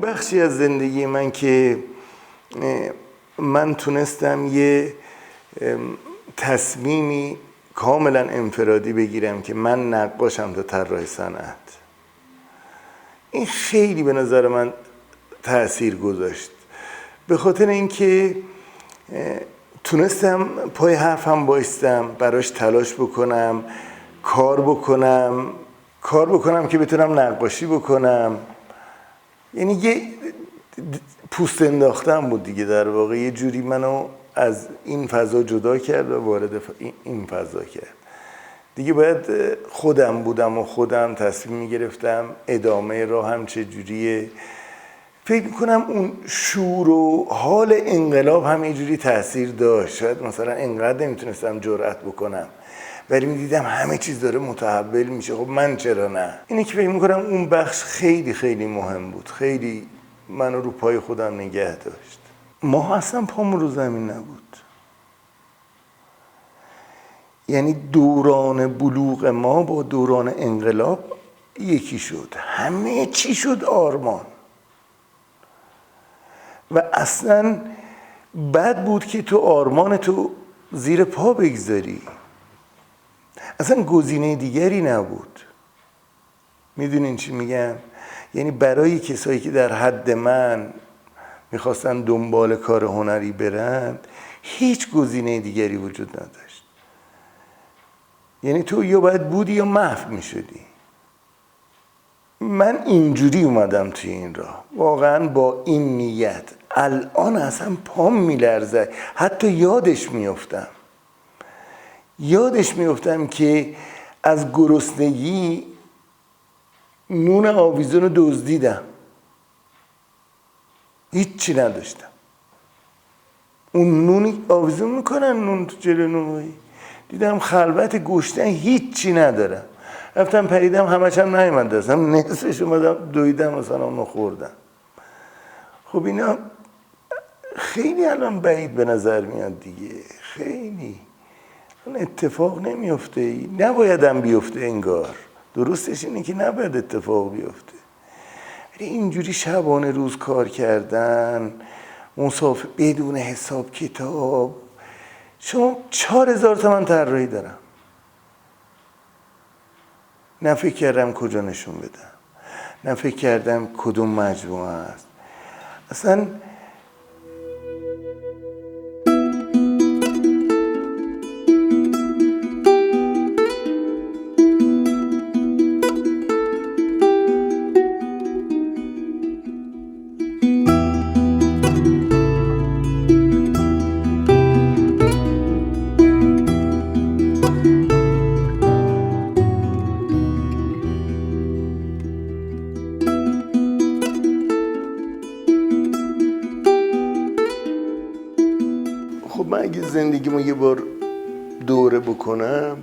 بخشی از زندگی من که من تونستم یه تصمیمی کاملا انفرادی بگیرم که من نقاشم تا طراح صنعت. این خیلی به نظر من تأثیر گذاشت، به خاطر اینکه تونستم پای حرفم بایستم، براش تلاش بکنم، کار بکنم که بتونم نقاشی بکنم. یعنی یه پوست انداختن بود دیگه، در واقع یه جوری منو از این فضا جدا کرد و وارد این فضا کرد. دیگه باید خودم بودم و خودم تصمیم میگرفتم ادامه راهم چجوریه. فکر میکنم اون شور و حال انقلاب هم یه جوری تأثیر داشت. شاید مثلا انقدر نمیتونستم جرأت بکنم، ولی میدیدم همه چیز داره متحول میشه، خب من چرا نه؟ اینه که فکر میکنم اون بخش خیلی خیلی مهم بود، خیلی منو رو پای خودم نگه داشت. ما اصلا پامون رو زمین نبود. یعنی دوران بلوغ ما با دوران انقلاب یکی شد، همه چی شد آرمان. و اصلا بد بود که تو آرمان تو زیر پا بگذاری، اصلا گزینه دیگری نبود. میدونین چی میگم؟ یعنی برای کسایی که در حد من میخواستن دنبال کار هنری برن، هیچ گزینه دیگری وجود نداشت. یعنی تو یا باید بودی یا محو میشدی. من اینجوری اومدم توی این راه، واقعا با این نیت. الان اصلا پام میلرزه، حتی یادش میافتم که از گرسنگی نون آویزون رو دزدیدم، هیچی نداشتم. اون نونی آویزون میکنن نون تو جلو نونویی، دیدم خلوت گشتن هیچی ندارم، رفتم پریدم، همش هم نیومد دستم، نصفش اومدم دویدم مثلا اونو خوردم. خب اینا خیلی الان بعید به نظر میاد دیگه، خیلی اون اتفاق نمیفته، نبایدم بیفته. انگار درستش اینه که نباید اتفاق بیفته، ولی اینجوری شبانه روز کار کردن، مسافر بدون حساب کتاب. شما 4000 تومن طراحی دارم، نه فکر کردم کجا نشون بدم، نه فکر کردم کدوم مجموعه است. اصلا خب من اگه زندگیمو یه بار دوره بکنم،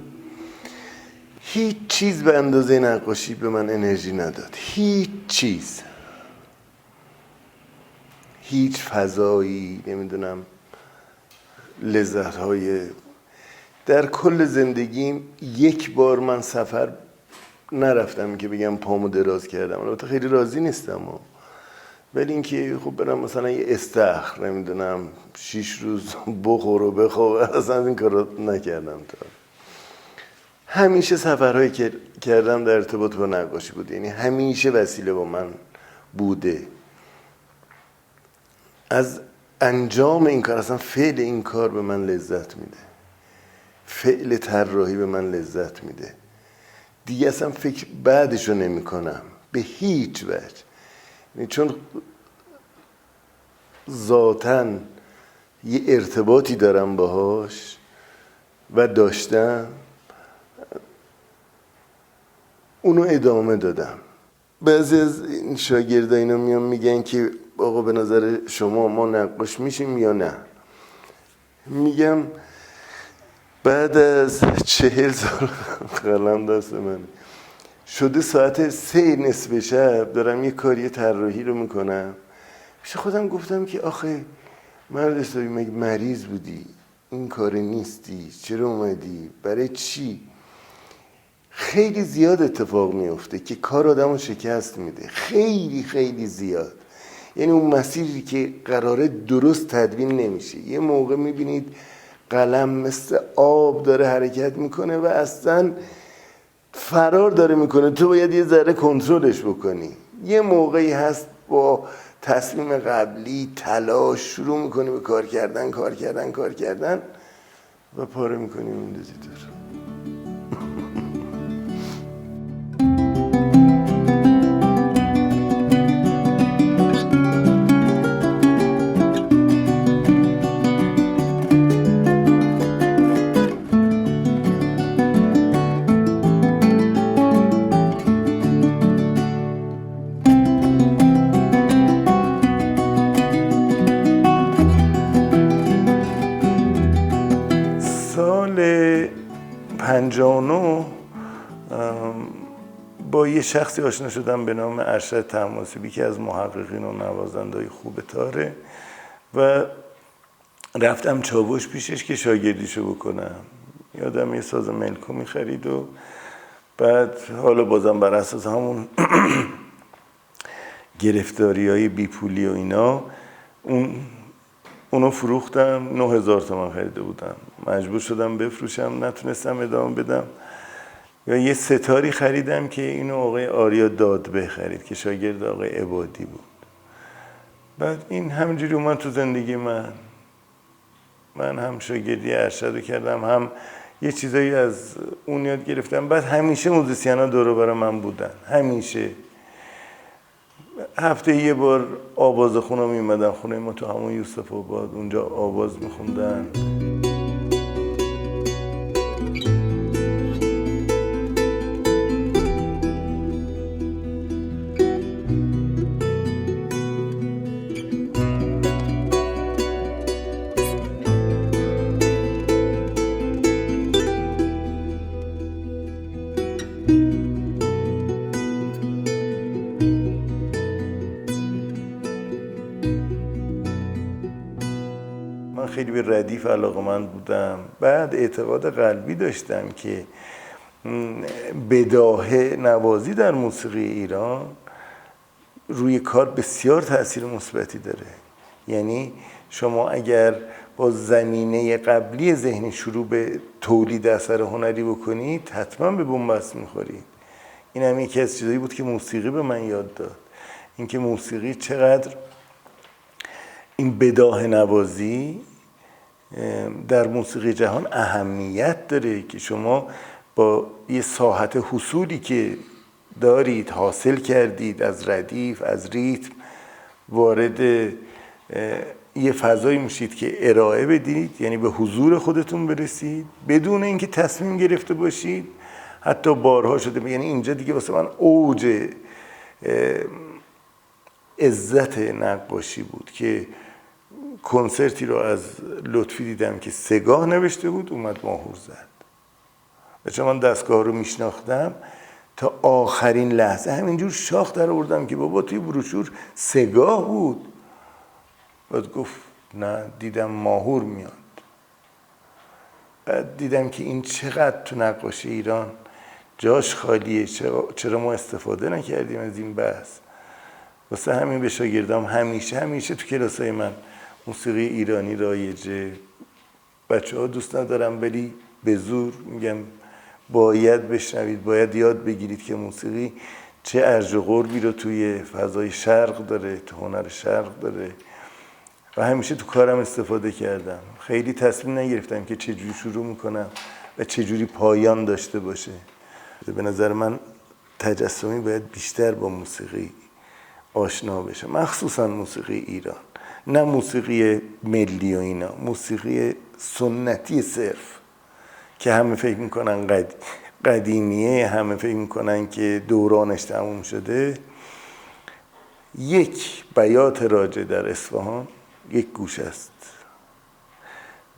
هیچ چیز به اندازه نقاشی به من انرژی نداد. هیچ چیز، هیچ فضایی، نمیدونم لذت‌های در کل زندگیم. یک بار من سفر نرفتم که بگم پامو دراز کردم، البته خیلی راضی نیستم ولی اینکه خب برم مثلا یه استخر نمیدونم 6 روز بخور و بخواب، اصلا این کارو نکردم. تا همیشه سفرهایی که کردم در ارتباط با نقاشی بود، یعنی همیشه وسیله با من بوده. از انجام این کار، اصلا فعل این کار به من لذت میده، فعل طراحی به من لذت میده. دیگه اصلا فکر بعدشو نمی کنم به هیچ وجه، چون ذاتاً یه ارتباطی دارم باهاش و داشتم. اونو ادامه دادم. بعضی از این شاگردها اینا میان میگن که آقا به نظر شما ما نقاش میشیم یا نه؟ میگم بعد از 40 سال قلم دست منه، شده ساعت 3 نصف شب دارم یه کاری طراحی رو میکنم، پیش خودم گفتم که آخه مرد حسابی مگه مریض بودی؟ این کار نیستی؟ چرا اومدی؟ برای چی؟ خیلی زیاد اتفاق میفته که کار آدم رو شکست میده، خیلی خیلی زیاد. یعنی اون مسیری که قراره درست تدوین نمیشه. یه موقع میبینید قلم مثل آب داره حرکت میکنه و اصلا فرار داره میکنه، تو باید یه ذره کنترلش بکنی. یه موقعی هست با تصمیم قبلی تلاش شروع میکنی به کار کردن و پاره میکنی میندازی دور. سال 59 با یه شخصی آشنا شدم به نام ارشد طهماسبی که از محققین و نوازنده‌های خوب تاره و رفتم چاوش پیشش که شاگردیشو بکنم. یادم یه ساز ملکو می‌خرید و بعد حالا بازم بر اساس همون گرفتاری‌های بیپولی و اینا اونو فروختم. 9000 تومان خریده بودم، مجبور شدم بفروشم، نتونستم ادامه بدم. یا یه ستاری خریدم که اینو آقای آریا دادبه خرید که شاگرد آقای عبادی بود. بعد این همینجوری اومد تو زندگی من هم شاگردی ارشد رو کردم، هم یه چیزایی از اون یاد گرفتم. بعد همیشه موزیسینا دور و بر من بودن، همیشه. هفته یه بار آواز خونه میمدن، خونه ما تو همون یوسف آباد، اونجا آواز میخوندن. من خیلی به ردیف علاقه‌مند بودم. بعد اعتقاد قلبی داشتم که بداهه نوازی در موسیقی ایران روی کار بسیار تأثیر مثبتی داره. یعنی شما اگر با زمینه قبلی ذهنی شروع به تولید اثر هنری بکنید حتما به بنبست میخورید. این هم یکی از چیزایی بود که موسیقی به من یاد داد، اینکه موسیقی چقدر این بداهه نوازی در موسیقی جهان اهمیت داره که شما با یه ساحت حصولی که دارید حاصل کردید از ردیف، از ریتم، وارد یه فضایی میشید که ارائه بدید، یعنی به حضور خودتون برسید بدون اینکه تصمیم گرفته باشید. حتی بارها شده، یعنی اینجا دیگه واسه من اوج عزت نقاشی بود که کنسرتی رو از لطفی دیدم که سگاه نوشته بود، اومد ماهور زد. و چون من دستگاه رو میشناختم تا آخرین لحظه همینجور شاخ در آوردم که بابا توی بروشور سگاه بود. بعد گفت نه، دیدم ماهور میاد. بعد دیدم که این چقدر تو نقاشی ایران جاش خالیه، چرا ما استفاده نکردیم از این بحث. واسه همین به شاگردام همیشه تو کلاسای من موسیقی ایرانی رایجه. بچه‌ها دوست ندارم ولی به زور میگم باید بشنوید، باید یاد بگیرید که موسیقی چه ارج و قربی رو توی فضای شرق داره، تو هنر شرق داره. و همیشه تو کارم استفاده کردم. خیلی تصمیم نگرفتم که چجوری شروع میکنم و چجوری پایان داشته باشه. به نظر من تجسمی باید بیشتر با موسیقی آشنا بشه، مخصوصا موسیقی ایران، نه موسیقی ملی و اینا، موسیقی سنتی صرف که همه فکر میکنن قدیمیه همه فکر میکنن که دورانش تموم شده، یک بیات راجع در اصفهان یک گوش است.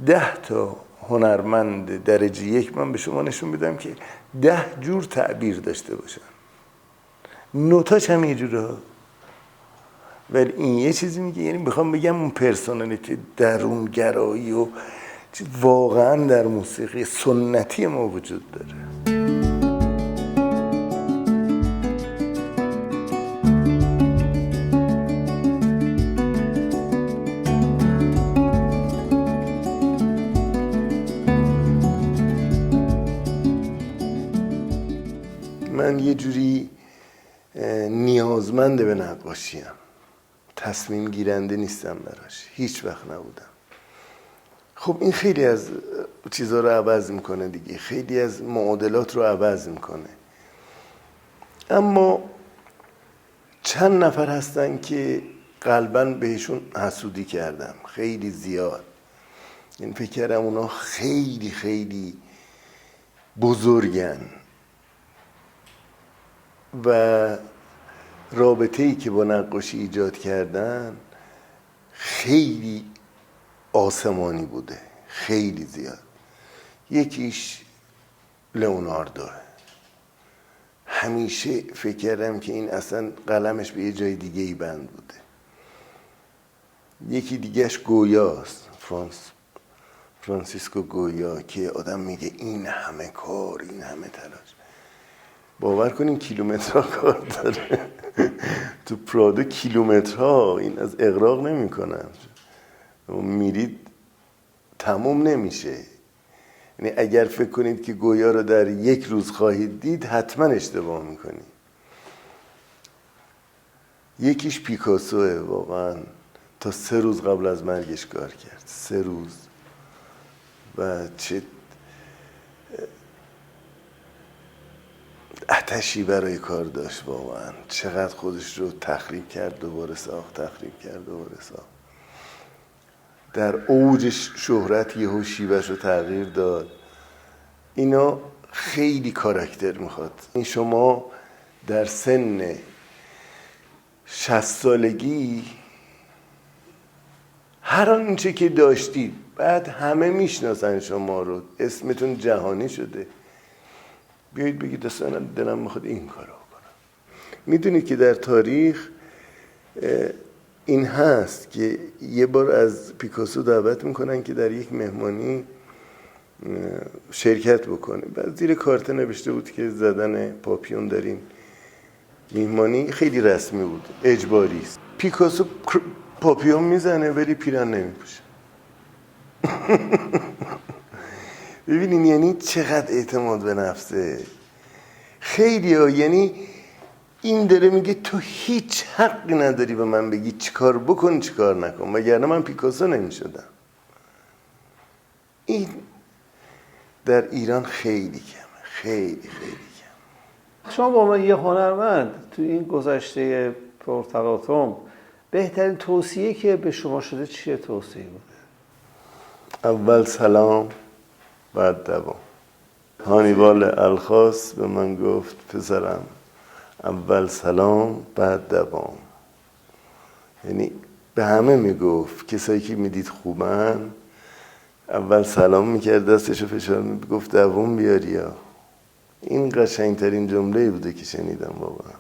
10 تا هنرمند درجه یک من به شما نشون بدم که 10 جور تعبیر داشته باشن، نوتاش هم یه جوره ها. ولی این یه چیزی میگه، یعنی میخوام بگم اون پرسونالیتی، درونگرایی و واقعا در موسیقی سنتی ما وجود داره. من یه جوری نیازمند به نقاشیم، تصمیم گیرنده نیستم براش، هیچ وقت نبودم. خب این خیلی از چیزها رو عوض میکنه دیگه، خیلی از معادلات رو عوض میکنه. اما چند نفر هستن که قلباً بهشون حسودی کردم، خیلی زیاد. این فکر کردم اونا خیلی خیلی بزرگن و رابطه‌ای که با نقاشی ایجاد کردن خیلی آسمانی بوده، خیلی زیاد. یکیش لئوناردوه. همیشه فکر کردم که این اصلا قلمش به یه جای دیگه ای بند بوده. یکی دیگهش گویاست، فرانسیسکو گویا، که آدم میگه این همه کار، این همه تلاش، باور کنین کیلومترها کار داره. تو پرادو کیلومترها، این از اغراق نمی کنن، میرید تموم نمیشه. یعنی اگر فکر کنید که گویا رو در یک روز خواهید دید، حتما اشتباه میکنید. یکیش پیکاسوه، واقعا تا 3 روز قبل از مرگش کار کرد، 3 روز، و چه آتشی برای کار داشت، واقعا چقدر خودش رو تخریب کرد، دوباره ساخت، تخریب کرد، دوباره ساخت. در اوج شهرت یهو شیوهش رو تغییر داد. اینا خیلی کاراکتر میخواد. این شما در سن 60 سالگی هر آنچه که داشتید، بعد همه میشناسن شما رو، اسمتون جهانی شده، بیایید بگید اصلا دلم میخواد این کارو کنم. میدونید که در تاریخ این هست که یه بار از پیکاسو دعوت میکنن که در یک مهمانی شرکت بکنه، بعد زیر کارت نوشته بود که زدن پاپیون در این مهمانی خیلی رسمی بود، اجباری است. پیکاسو پاپیون میزنه ولی پیرن نمیپوشه. ببینین یعنی چقدر اعتماد به نفسه. خیلی ها، یعنی این داره میگه تو هیچ حقی نداری به من بگی چیکار بکن چیکار نکن، وگرنه من پیکاسو نمیشدم. این در ایران خیلی کمه، خیلی کم. شما با من یه هنرمند تو این گذشته پرتلاطم، بهترین توصیه که به شما شده چیه توصیه بوده؟ اول سلام، بعد دوام. هانیبال الخاص به من گفت پسرم اول سلام بعد دوام. یعنی به همه میگفت، کسایی که میدید خوبن اول سلام میکرد، دستشو فشار میگفت دوام بیاری. این قشنگترین جمله بوده که شنیدم واقعا.